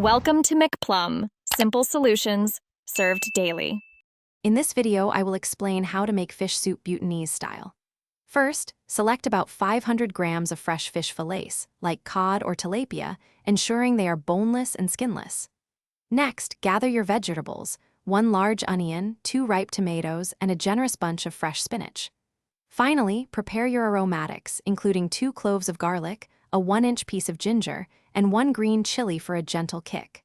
Welcome to McPlum, simple solutions served daily. In this video, I will explain how to make fish soup Bhutanese style. First, select about 500 grams of fresh fish fillets, like cod or tilapia, ensuring they are boneless and skinless. Next, gather your vegetables, 1 large onion, 2 ripe tomatoes, and a generous bunch of fresh spinach. Finally, prepare your aromatics, including 2 cloves of garlic, a 1-inch piece of ginger, and 1 green chili for a gentle kick.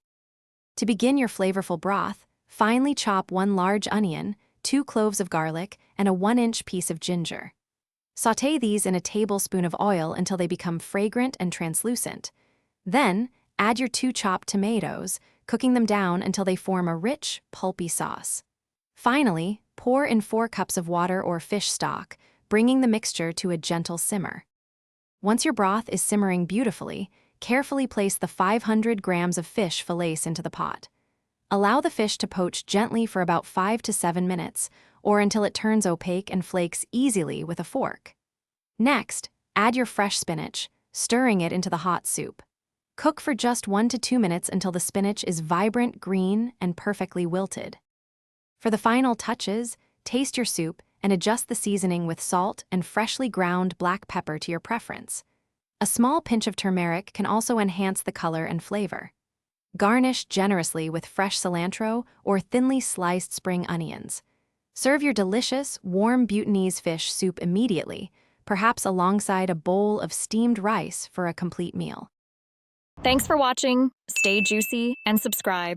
To begin your flavorful broth, finely chop 1 large onion, 2 cloves of garlic, and a 1-inch piece of ginger. Sauté these in a tablespoon of oil until they become fragrant and translucent. Then, add your 2 chopped tomatoes, cooking them down until they form a rich, pulpy sauce. Finally, pour in 4 cups of water or fish stock, bringing the mixture to a gentle simmer. Once your broth is simmering beautifully, carefully place the 500 grams of fish fillets into the pot. Allow the fish to poach gently for about 5 to 7 minutes, or until it turns opaque and flakes easily with a fork. Next, add your fresh spinach, stirring it into the hot soup. Cook for just 1 to 2 minutes until the spinach is vibrant green and perfectly wilted. For the final touches, taste your soup and adjust the seasoning with salt and freshly ground black pepper to your preference. A small pinch of turmeric can also enhance the color and flavor. Garnish generously with fresh cilantro or thinly sliced spring onions. Serve your delicious, warm Bhutanese fish soup immediately, perhaps alongside a bowl of steamed rice for a complete meal. Thanks for watching, stay juicy, and subscribe.